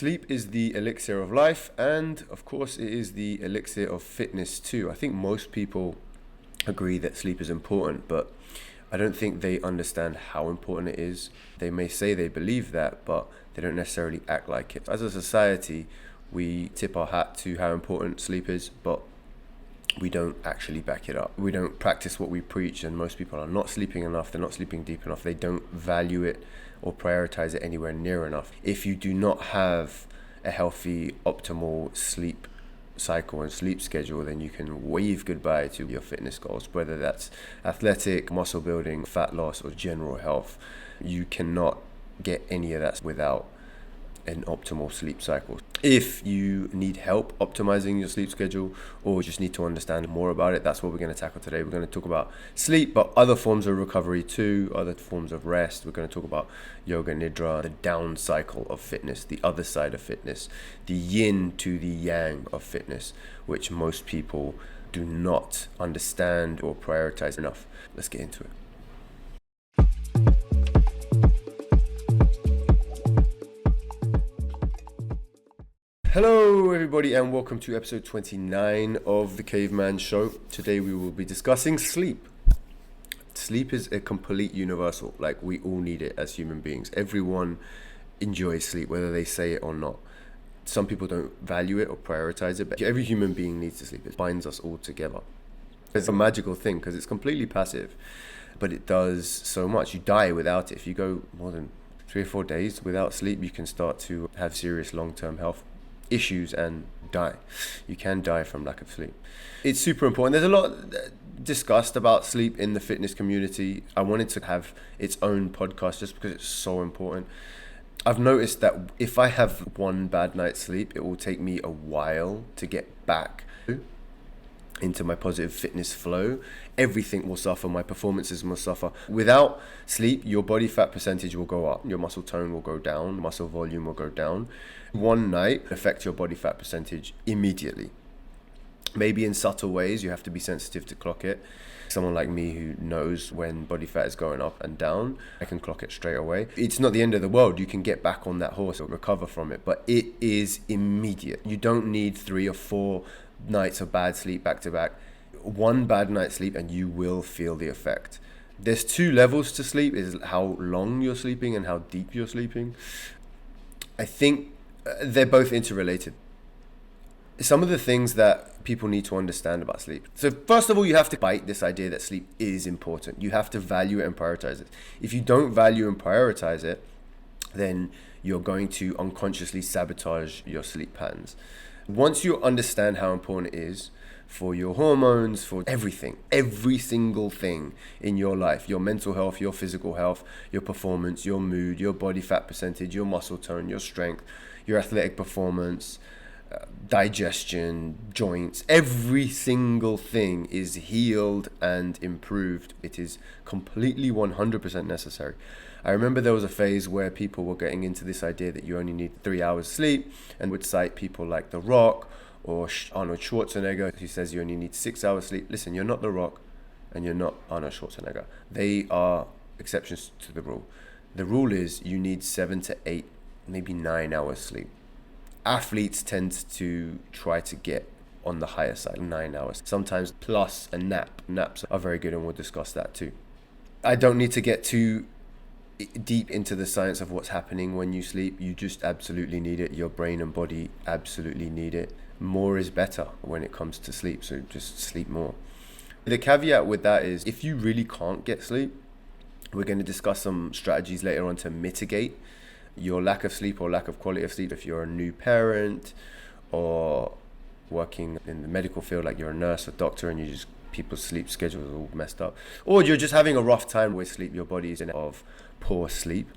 Sleep is the elixir of life, and of course it is the elixir of fitness too. I think most people agree that sleep is important, but I don't think they understand how important it is. They may say they believe that, but they don't necessarily act like it. As a society, we tip our hat to how important sleep is, but we don't actually back it up. We don't practice what we preach, and most people are not sleeping enough. They're not sleeping deep enough. They don't value it or prioritize it anywhere near enough. If you do not have a healthy, optimal sleep cycle and sleep schedule, then you can wave goodbye to your fitness goals, whether that's athletic, muscle building, fat loss, or general health. You cannot get any of that without an optimal sleep cycle. If you need help optimizing your sleep schedule or just need to understand more about it, that's what we're going to tackle today. We're going to talk about sleep, but other forms of recovery too, other forms of rest. We're going to talk about Yoga Nidra, the down cycle of fitness, the other side of fitness, the yin to the yang of fitness, which most people do not understand or prioritize enough. Let's get into it. Hello everybody, and welcome to episode 29 of the Kayvman Show. Today we will be discussing sleep. Sleep is a complete universal. Like, we all need it as human beings. Everyone enjoys sleep, whether they say it or not. Some people don't value it or prioritize it, but every human being needs to sleep. It binds us all together. It's a magical thing because it's completely passive, but it does so much. You die without it. If you go more than 3 or 4 days without sleep, you can start to have serious long-term health issues and die. You can die from lack of sleep. It's super important. There's a lot discussed about sleep in the fitness community. I wanted to have its own podcast just because it's so important. I've noticed that if I have one bad night's sleep, it will take me a while to get back into my positive fitness flow. Everything will suffer. My performances will suffer. Without sleep, your body fat percentage will go up. Your muscle tone will go down. Muscle volume will go down. One night affects your body fat percentage immediately. Maybe in subtle ways, you have to be sensitive to clock it. Someone like me who knows when body fat is going up and down, I can clock it straight away. It's not the end of the world. You can get back on that horse or recover from it, but it is immediate. You don't need 3 or 4 nights of bad sleep back to back. One bad night's sleep and you will feel the effect. There's 2 levels to sleep: is how long you're sleeping and how deep you're sleeping. I think they're both interrelated. Some of the things that people need to understand about sleep. So first of all, you have to bite this idea that sleep is important. You have to value it and prioritize it. If you don't value and prioritize it, then you're going to unconsciously sabotage your sleep patterns. Once you understand how important it is for your hormones, for everything, every single thing in your life, your mental health, your physical health, your performance, your mood, your body fat percentage, your muscle tone, your strength, your athletic performance, digestion, joints, every single thing is healed and improved. It is completely 100% necessary. I remember there was a phase where people were getting into this idea that you only need 3 hours sleep, and would cite people like The Rock or Arnold Schwarzenegger, who says you only need 6 hours sleep. Listen, you're not The Rock and you're not Arnold Schwarzenegger. They are exceptions to the rule. The rule is you need 7 to 8, maybe 9 hours sleep. Athletes tend to try to get on the higher side, 9 hours, sometimes plus a nap. Naps are very good, and we'll discuss that too. I don't need to get too deep into the science of what's happening when you sleep. You just absolutely need it. Your brain and body absolutely need it. More is better when it comes to sleep, so just sleep more. The caveat with that is, if you really can't get sleep, we're going to discuss some strategies later on to mitigate your lack of sleep or lack of quality of sleep. If you're a new parent or working in the medical field, like you're a nurse or doctor, and people's sleep schedules are all messed up, or you're just having a rough time with sleep, your body is in of poor sleep.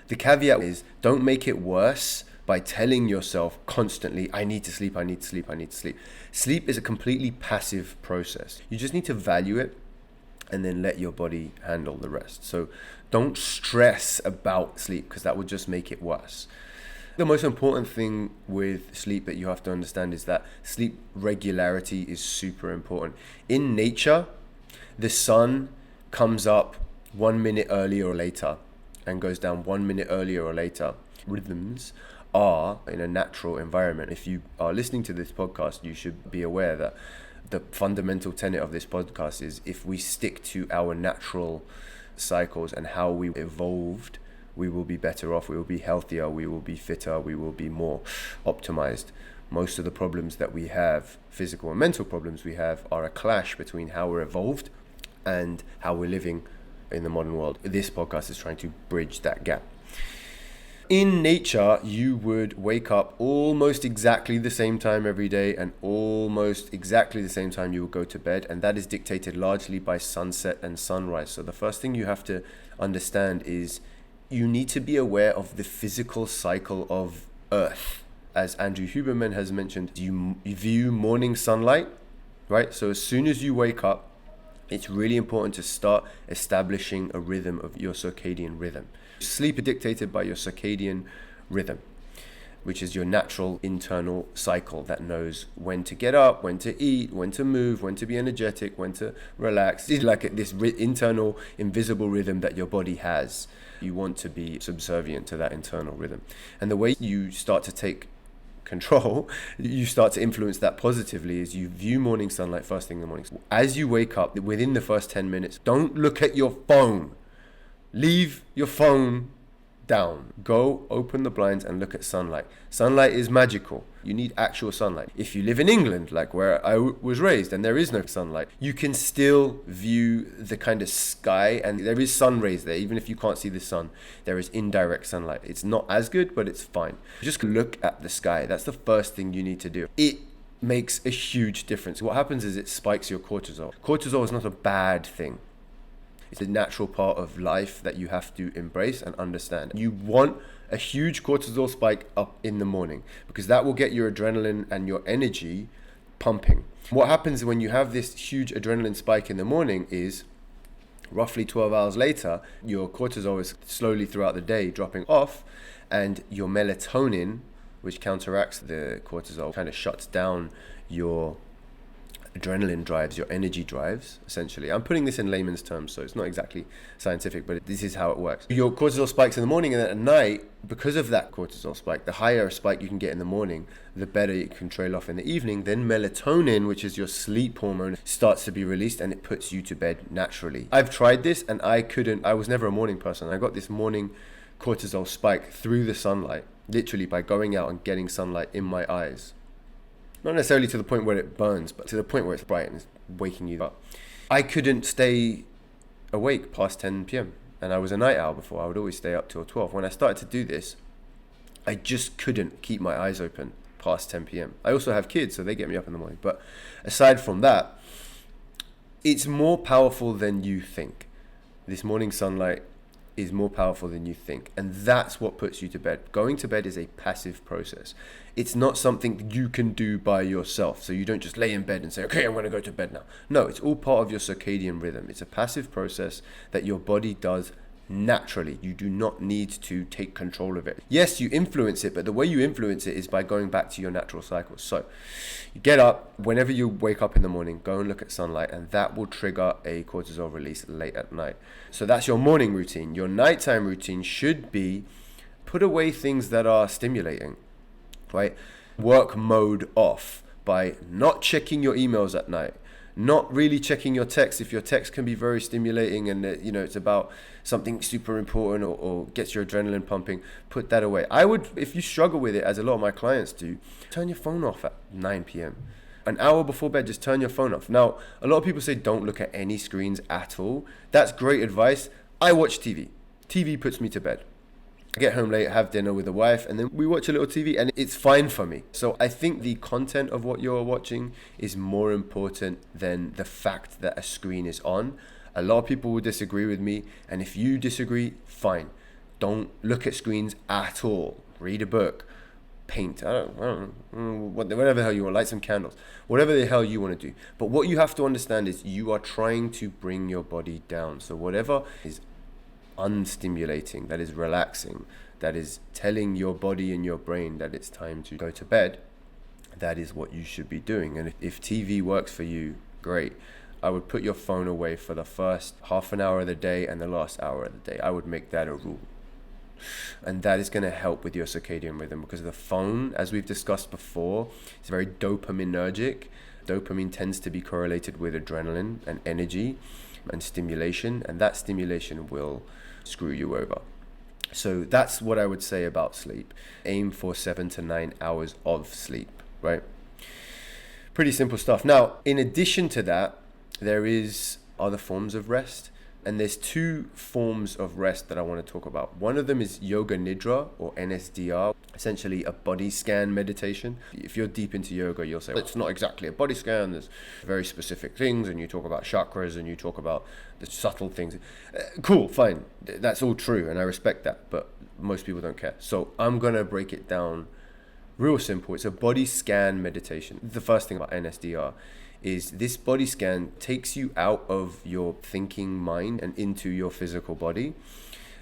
The caveat is, don't make it worse by telling yourself constantly, I need to sleep, I need to sleep, I need to sleep. Sleep is a completely passive process. You just need to value it and then let your body handle the rest. So don't stress about sleep, because that would just make it worse. The most important thing with sleep that you have to understand is that sleep regularity is super important. In nature, the sun comes up 1 minute earlier or later and goes down 1 minute earlier or later. rhythms are in a natural environment. If you are listening to this podcast, you should be aware that the fundamental tenet of this podcast is if we stick to our natural cycles and how we evolved, we will be better off, we will be healthier, we will be fitter, we will be more optimized. Most of the problems that we have, physical and mental problems we have, are a clash between how we're evolved and how we're living in the modern world. This podcast is trying to bridge that gap. In nature, you would wake up almost exactly the same time every day, and almost exactly the same time you will go to bed, and that is dictated largely by sunset and sunrise. So the first thing you have to understand is you need to be aware of the physical cycle of Earth. As Andrew Huberman has mentioned, you view morning sunlight, right? So as soon as you wake up, it's really important to start establishing a rhythm of your circadian rhythm. Sleep is dictated by your circadian rhythm, which is your natural internal cycle that knows when to get up, when to eat, when to move, when to be energetic, when to relax. It's like this internal invisible rhythm that your body has. You want to be subservient to that internal rhythm. And the way you start to take control, you start to influence that positively, is you view morning sunlight first thing in the morning. As you wake up, within the first 10 minutes, don't look at your phone. Leave your phone down. Go open the blinds and look at sunlight. Sunlight is magical. You need actual sunlight. If you live in England, like where I was raised, and there is no sunlight, you can still view the kind of sky, and there is sun rays there. Even if you can't see the sun, there is indirect sunlight. It's not as good, but it's fine. Just look at the sky. That's the first thing you need to do. It makes a huge difference. What happens is it spikes your cortisol. Cortisol is not a bad thing. It's a natural part of life that you have to embrace and understand. You want a huge cortisol spike up in the morning because that will get your adrenaline and your energy pumping. What happens when you have this huge adrenaline spike in the morning is roughly 12 hours later, your cortisol is slowly throughout the day dropping off, and your melatonin, which counteracts the cortisol, kind of shuts down your adrenaline drives, your energy drives, essentially. I'm putting this in layman's terms, so it's not exactly scientific, but this is how it works. Your cortisol spikes in the morning, and then at night, because of that cortisol spike, the higher a spike you can get in the morning, the better it can trail off in the evening. Then melatonin, which is your sleep hormone, starts to be released, and it puts you to bed naturally. I've tried this, and I was never a morning person. I got this morning cortisol spike through the sunlight, literally by going out and getting sunlight in my eyes. Not necessarily to the point where it burns, but to the point where it's bright and it's waking you up. I couldn't stay awake past 10 p.m. and I was a night owl before. I would always stay up till 12. When I started to do this, I just couldn't keep my eyes open past 10 p.m. I also have kids, so they get me up in the morning. But aside from that, it's more powerful than you think. This morning sunlight is more powerful than you think, and that's what puts you to bed. Going to bed is a passive process. It's not something you can do by yourself, so you don't just lay in bed and say, okay, I'm going to go to bed now. No, it's all part of your circadian rhythm. It's a passive process that your body does naturally. You do not need to take control of it. Yes, you influence it, but the way you influence it is by going back to your natural cycles. So you get up, whenever you wake up in the morning, go and look at sunlight, and that will trigger a cortisol release late at night. So that's your morning routine. Your nighttime routine should be put away things that are stimulating, right? Work mode off by not checking your emails at night, not really checking your text. If your text can be very stimulating and it's about something super important or gets your adrenaline pumping, put that away. I would, if you struggle with it, as a lot of my clients do, turn your phone off at 9 p.m. An hour before bed, just turn your phone off. Now, a lot of people say don't look at any screens at all. That's great advice. I watch TV. TV puts me to bed. I get home late, have dinner with the wife, and then we watch a little TV, and it's fine for me. So I think the content of what you're watching is more important than the fact that a screen is on. A lot of people will disagree with me, and if you disagree, fine. Don't look at screens at all. Read a book, paint, I don't know, whatever the hell you want, light some candles, whatever the hell you want to do. But what you have to understand is you are trying to bring your body down. So whatever is unstimulating, that is relaxing, that is telling your body and your brain that it's time to go to bed, that is what you should be doing. And if TV works for you, great. I would put your phone away for the first half an hour of the day and the last hour of the day. I would make that a rule. And that is going to help with your circadian rhythm, because the phone, as we've discussed before, is very dopaminergic. Dopamine tends to be correlated with adrenaline and energy and stimulation, and that stimulation will screw you over. So that's what I would say about sleep. Aim for 7 to 9 hours of sleep, right? Pretty simple stuff. Now, in addition to that, there is other forms of rest. And there's two forms of rest that I want to talk about. One of them is Yoga Nidra, or NSDR, essentially a body scan meditation. If you're deep into yoga, you'll say, well, it's not exactly a body scan. There's very specific things, and you talk about chakras, and you talk about the subtle things. Cool, fine. That's all true, and I respect that, but most people don't care. So I'm going to break it down real simple. It's a body scan meditation. The first thing about NSDR is this body scan takes you out of your thinking mind and into your physical body,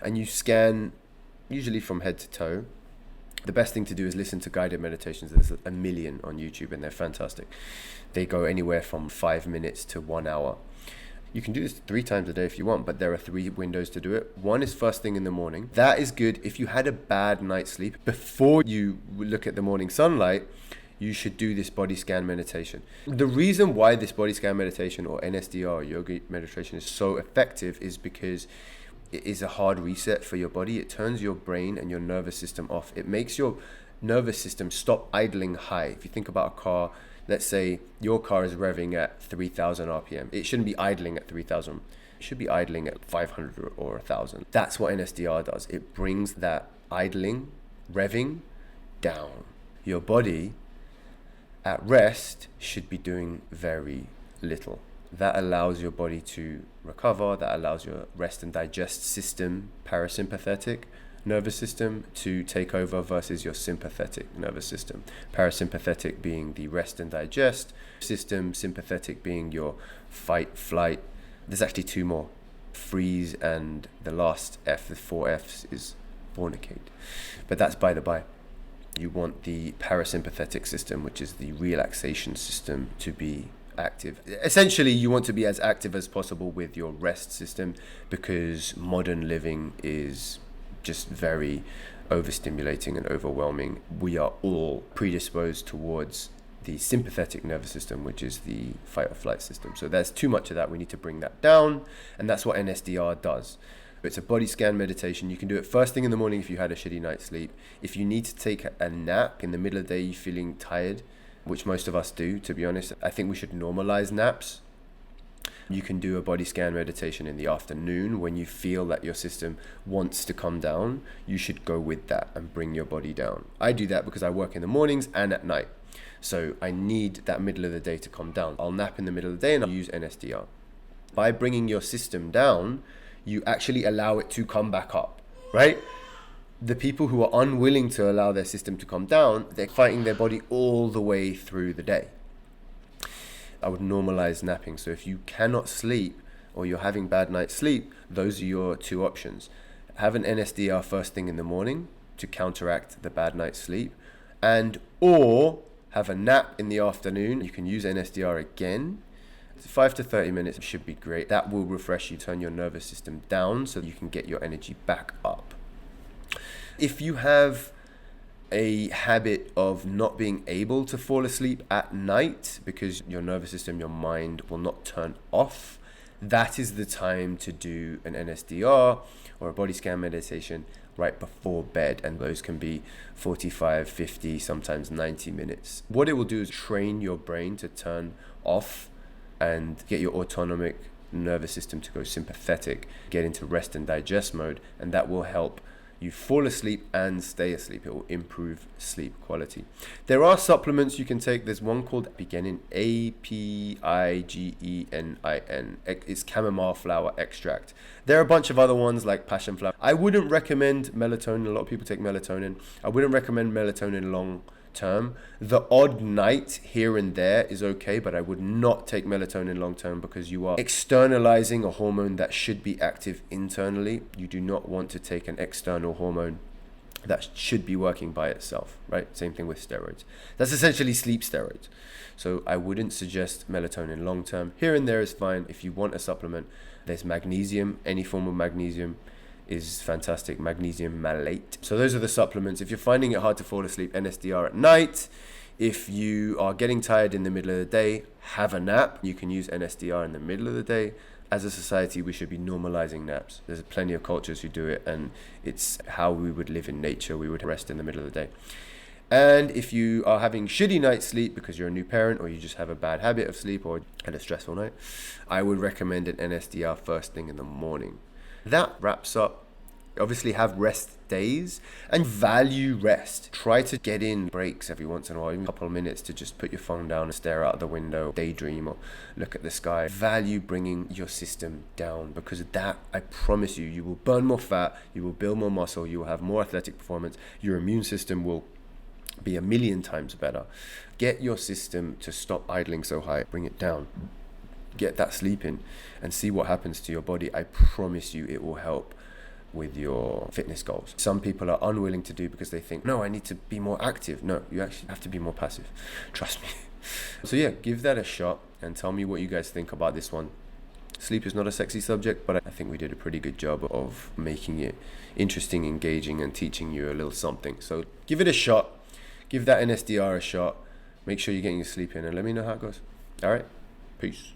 and you scan usually from head to toe. The best thing to do is listen to guided meditations. There's a million on YouTube, and they're fantastic. They go anywhere from 5 minutes to 1 hour. You can do this 3 times a day if you want, but there are 3 windows to do it. One is first thing in the morning. That is good if you had a bad night's sleep. Before you look at the morning sunlight, you should do this body scan meditation. The reason why this body scan meditation, or NSDR, or yoga meditation, is so effective is because it is a hard reset for your body. It turns your brain and your nervous system off. It makes your nervous system stop idling high. If you think about a car, let's say your car is revving at 3,000 RPM. It shouldn't be idling at 3,000. It should be idling at 500 or 1,000. That's what NSDR does. It brings that idling, revving down. Your body at rest should be doing very little. That allows your body to recover. That allows your rest and digest system, parasympathetic nervous system, to take over versus your sympathetic nervous system. Parasympathetic being the rest and digest system, sympathetic being your fight, flight. There's actually 2 more, freeze, and the last F, the 4 Fs, is fornicate. But that's by the by. You want the parasympathetic system, which is the relaxation system, to be active. Essentially, you want to be as active as possible with your rest system, because modern living is just very overstimulating and overwhelming. We are all predisposed towards the sympathetic nervous system, which is the fight or flight system. So there's too much of that. We need to bring that down, and that's what NSDR does. It's a body scan meditation. You can do it first thing in the morning if you had a shitty night's sleep. If you need to take a nap in the middle of the day, you're feeling tired, which most of us do, to be honest, I think we should normalize naps. You can do a body scan meditation in the afternoon when you feel that your system wants to come down. You should go with that and bring your body down. I do that because I work in the mornings and at night. So I need that middle of the day to come down. I'll nap in the middle of the day and I'll use NSDR. By bringing your system down, you actually allow it to come back up, right? The people who are unwilling to allow their system to come down, they're fighting their body all the way through the day. I would normalize napping. So if you cannot sleep, or you're having bad night's sleep, those are your 2 options. Have an NSDR first thing in the morning to counteract the bad night's sleep, and or have a nap in the afternoon. You can use NSDR again. 5 to 30 minutes should be great. That will refresh you, turn your nervous system down so you can get your energy back up. If you have a habit of not being able to fall asleep at night because your nervous system, your mind will not turn off, that is the time to do an NSDR or a body scan meditation right before bed, and those can be 45, 50, sometimes 90 minutes. What it will do is train your brain to turn off and get your autonomic nervous system to go sympathetic, get into rest and digest mode, and that will help you fall asleep and stay asleep. It will improve sleep quality. There are supplements you can take. There's one called beginning, APIGENIN. It's chamomile flower extract. There are a bunch of other ones like passion flower. I wouldn't recommend melatonin. A lot of people take melatonin. I wouldn't recommend melatonin long term. The odd night here and there is okay, but I would not take melatonin long term because you are externalizing a hormone that should be active internally. You do not want to take an external hormone that should be working by itself, right? Same thing with steroids. That's essentially sleep steroids. So I wouldn't suggest melatonin long term. Here and there is fine. If you want a supplement, there's magnesium. Any form of magnesium is fantastic. Magnesium malate. So those are the supplements. If you're finding it hard to fall asleep, NSDR at night. If you are getting tired in the middle of the day, have a nap. You can use NSDR in the middle of the day. As a society, we should be normalizing naps. There's plenty of cultures who do it, and it's how we would live in nature. We would rest in the middle of the day. And if you are having shitty night's sleep because you're a new parent, or you just have a bad habit of sleep, or had a stressful night, I would recommend an NSDR first thing in the morning. That wraps up. Obviously have rest days and value rest. Try to get in breaks every once in a while, even a couple of minutes to just put your phone down and stare out the window, daydream, or look at the sky. Value bringing your system down, because that, I promise you, you will burn more fat, you will build more muscle, you will have more athletic performance, your immune system will be 1,000,000 times better. Get your system to stop idling so high, bring it down. Get that sleep in and see what happens to your body. I promise you it will help with your fitness goals. Some people are unwilling to do because they think, no, I need to be more active. No, you actually have to be more passive. Trust me. So yeah, give that a shot and tell me what you guys think about this one. Sleep is not a sexy subject, but I think we did a pretty good job of making it interesting, engaging, and teaching you a little something. So give it a shot. Give that NSDR a shot. Make sure you're getting your sleep in, and let me know how it goes. All right? Peace.